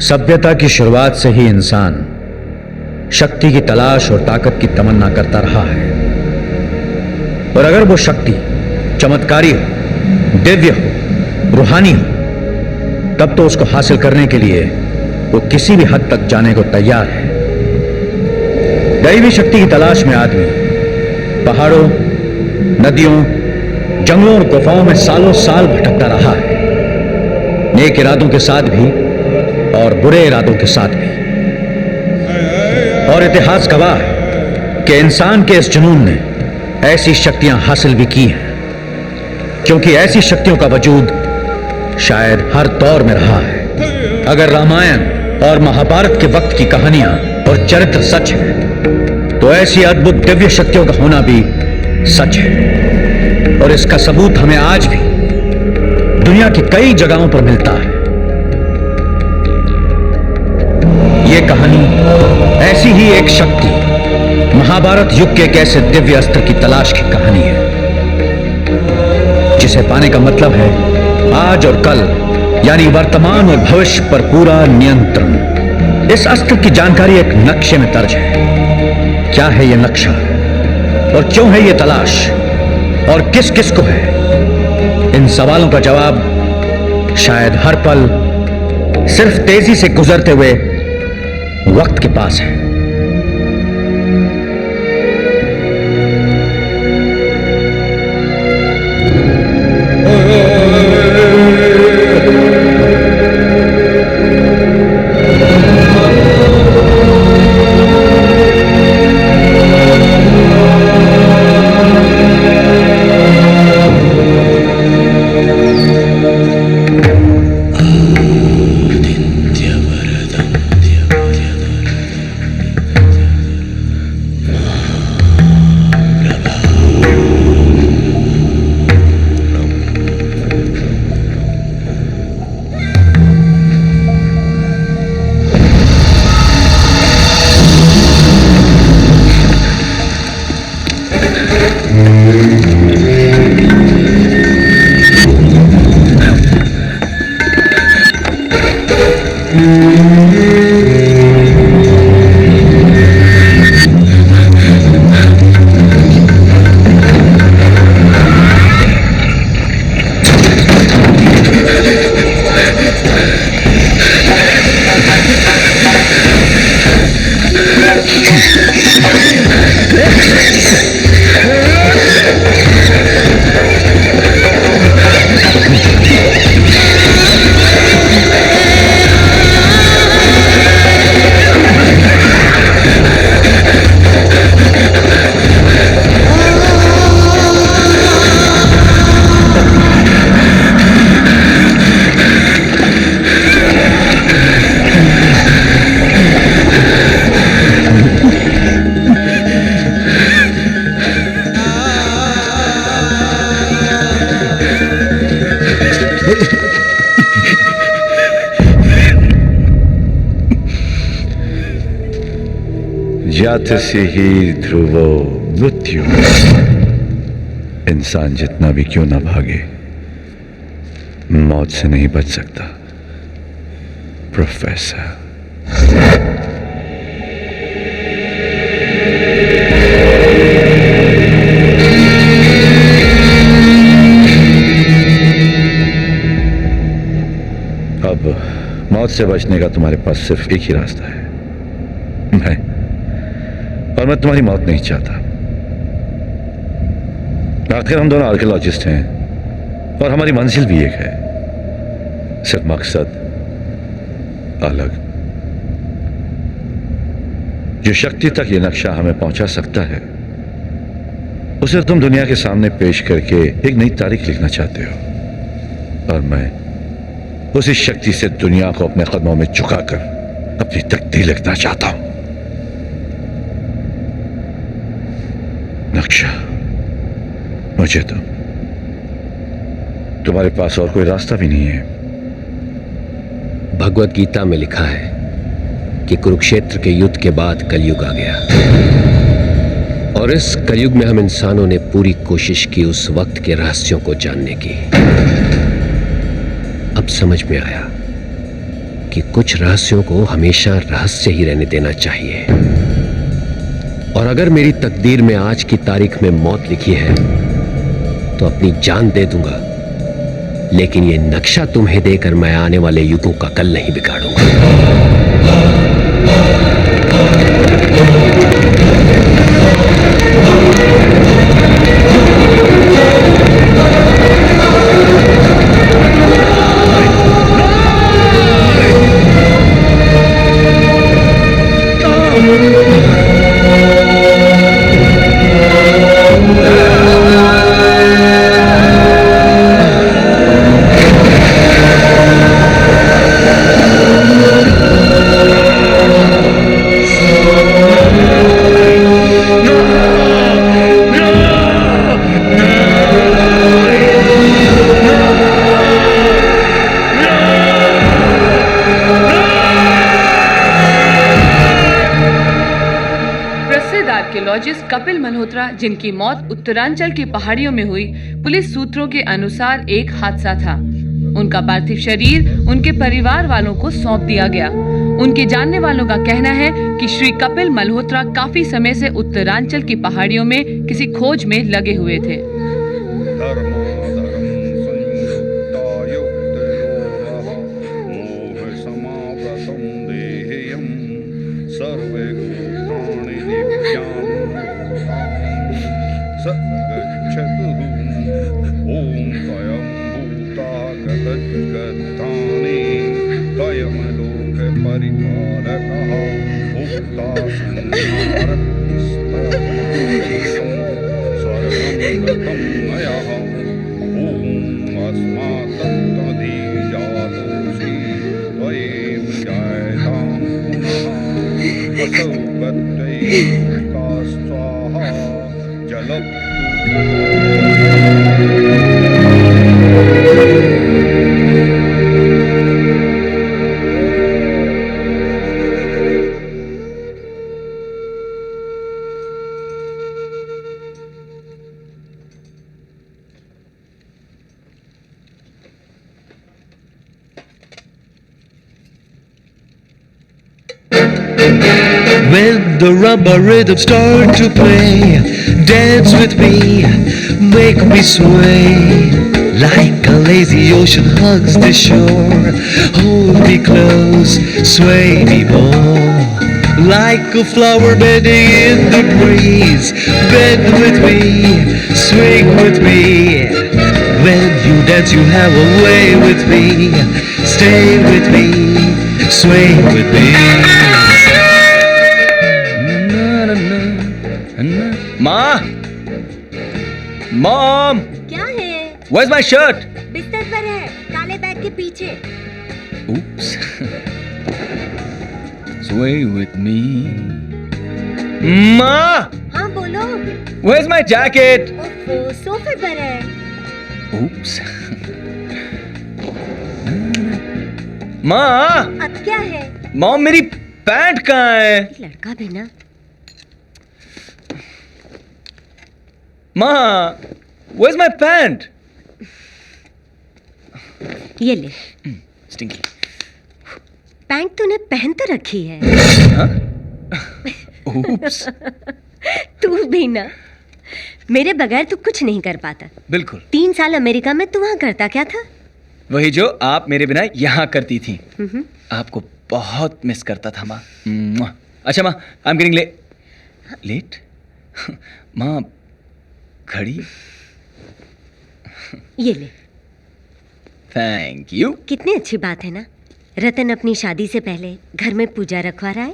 सभ्यता की शुरुआत से ही इंसान शक्ति की तलाश और ताकत की तमन्ना करता रहा है। और अगर वो शक्ति चमत्कारी हो, दिव्य हो, रूहानी हो, तब तो उसको हासिल करने के लिए वो किसी भी हद तक जाने को तैयार है। दैवी शक्ति की तलाश में आदमी पहाड़ों, नदियों, जंगलों और गुफाओं में सालों साल भटकता रहा है, नेक इरादों के साथ भी और बुरे इरादों के साथ भी। और इतिहास गवाह है कि इंसान के इस जुनून ने ऐसी शक्तियां हासिल भी की हैं, क्योंकि ऐसी शक्तियों का वजूद शायद हर दौर में रहा है। अगर रामायण और महाभारत के वक्त की कहानियां और चरित्र सच है, तो ऐसी अद्भुत दिव्य शक्तियों का होना भी सच है। और इसका सबूत हमें आज भी दुनिया की कई जगहों पर मिलता है। ये कहानी ऐसी ही एक शक्ति, महाभारत युग के एक ऐसे दिव्य अस्त्र की तलाश की कहानी है, जिसे पाने का मतलब है आज और कल, यानी वर्तमान और भविष्य पर पूरा नियंत्रण। इस अस्त्र की जानकारी एक नक्शे में दर्ज है। क्या है यह नक्शा और क्यों है यह तलाश और किस किस को है? इन सवालों का जवाब शायद हर पल सिर्फ तेजी से गुजरते हुए वक्त के पास है। जातस्य ही ध्रुवो मृत्यु। इंसान जितना भी क्यों ना भागे, मौत से नहीं बच सकता। प्रोफेसर, अब मौत से बचने का तुम्हारे पास सिर्फ एक ही रास्ता है, और मैं तुम्हारी मौत नहीं चाहता। आखिर हम दोनों आर्कियोलॉजिस्ट हैं और हमारी मंजिल भी एक है, सिर्फ मकसद अलग। जो शक्ति तक ये नक्शा हमें पहुंचा सकता है, उसे तुम दुनिया के सामने पेश करके एक नई तारीख लिखना चाहते हो, और मैं उसी शक्ति से दुनिया को अपने कदमों में झुकाकर अपनी तकदीर लिखना चाहता हूं। नक्शा मुझे दो, तुम्हारे पास और कोई रास्ता भी नहीं है। भगवत गीता में लिखा है कि कुरुक्षेत्र के युद्ध के बाद कलयुग आ गया, और इस कलयुग में हम इंसानों ने पूरी कोशिश की उस वक्त के रहस्यों को जानने की। अब समझ में आया कि कुछ रहस्यों को हमेशा रहस्य ही रहने देना चाहिए, और अगर मेरी तकदीर में आज की तारीख में मौत लिखी है तो अपनी जान दे दूंगा, लेकिन ये नक्शा तुम्हें देकर मैं आने वाले युगों का कल नहीं बिगाड़ूंगा। आर्कियोलॉजिस्ट कपिल मल्होत्रा, जिनकी मौत उत्तरांचल की पहाड़ियों में हुई, पुलिस सूत्रों के अनुसार एक हादसा था। उनका पार्थिव शरीर उनके परिवार वालों को सौंप दिया गया। उनके जानने वालों का कहना है कि श्री कपिल मल्होत्रा काफी समय से उत्तरांचल की पहाड़ियों में किसी खोज में लगे हुए थे। When the rumba rhythm start to play, dance with me, make me sway. Like a lazy ocean hugs the shore, hold me close, sway me more. Like a flower bending in the breeze, bend with me, swing with me. When you dance you have a way with me, stay with me, sway with me. माँ, mom, क्या है? Where's my shirt? बिस्तर पर है, काले bag के पीछे। Oops. Sway with me. माँ, हाँ बोलो। Where's my jacket? ओफो, सोफे पर है। Oops. माँ, अब क्या है? मॉम मेरी पैंट कहाँ है? लड़का भी ना। माँ, where's my pant? ये ले। Stinky. पैंट तूने पहन तो रखी है। हाँ? Oops. तू भी ना। मेरे बगैर तू कुछ नहीं कर पाता। बिल्कुल। 3 साल अमेरिका में तू वहाँ करता क्या था? वही जो आप मेरे बिना यहाँ करती थी। आपको बहुत मिस करता था माँ। अच्छा माँ, आई एम गेटिंग लेट। माँ, घड़ी। ये ले। Thank you. कितनी अच्छी बात है ना, रतन अपनी शादी से पहले घर में पूजा रखवा रहा है।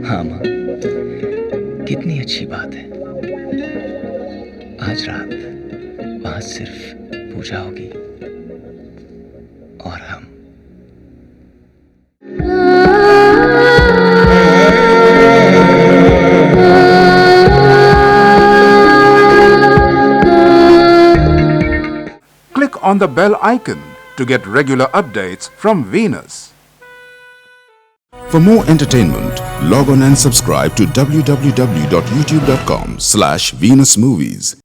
हाँ माँ, कितनी अच्छी बात है। आज रात वहां सिर्फ पूजा होगी और हम। Click on the bell icon to get regular updates from Venus. For more entertainment, log on and subscribe to www.youtube.com/Venus Movies.